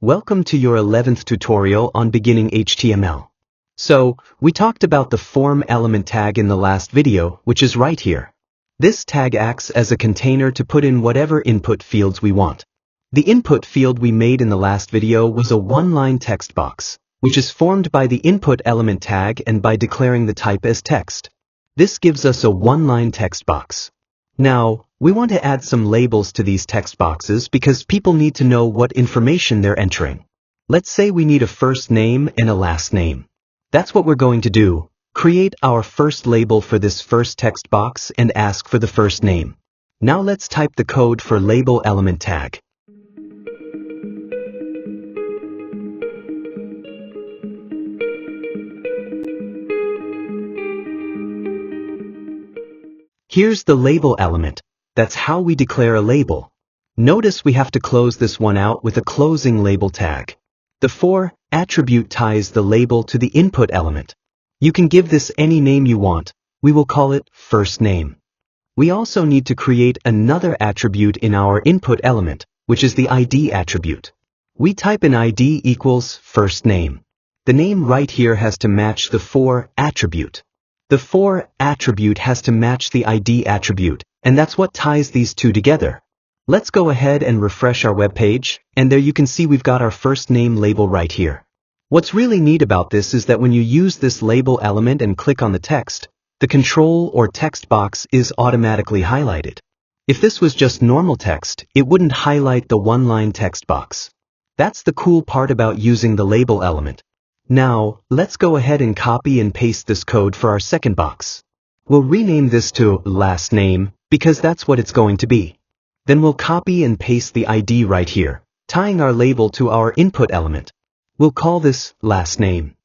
Welcome to your 11th tutorial on beginning HTML. So, we talked about the form element tag in the last video, which is right here. This tag acts as a container to put in whatever input fields we want. The input field we made in the last video was a one-line text box, which is formed by the input element tag and by declaring the type as text. This gives us a one-line text box. Now, we want to add some labels to these text boxes because people need to know what information they're entering. Let's say we need a first name and a last name. That's what we're going to do. Create our first label for this first text box and ask for the first name. Now let's type the code for label element tag. Here's the label element. That's how we declare a label. Notice we have to close this one out with a closing label tag. The for attribute ties the label to the input element. You can give this any name you want. We will call it first name. We also need to create another attribute in our input element, which is the ID attribute. We type in ID equals first name. The name right here has to match the for attribute. The for attribute has to match the ID attribute, and that's what ties these two together. Let's go ahead and refresh our web page, and there you can see we've got our first name label right here. What's really neat about this is that when you use this label element and click on the text, the control or text box is automatically highlighted. If this was just normal text, it wouldn't highlight the one-line text box. That's the cool part about using the label element. Now, let's go ahead and copy and paste this code for our second box. We'll rename this to last name because that's what it's going to be. Then we'll copy and paste the ID right here, tying our label to our input element. We'll call this last name.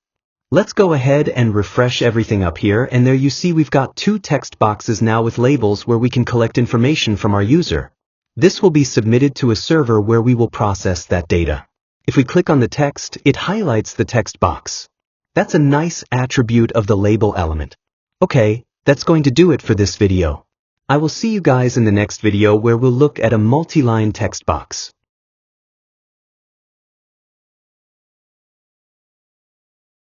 Let's go ahead and refresh everything up here, and there you see we've got two text boxes now with labels where we can collect information from our user. This will be submitted to a server where we will process that data. If we click on the text, it highlights the text box. That's a nice attribute of the label element. Okay, that's going to do it for this video. I will see you guys in the next video where we'll look at a multi-line text box.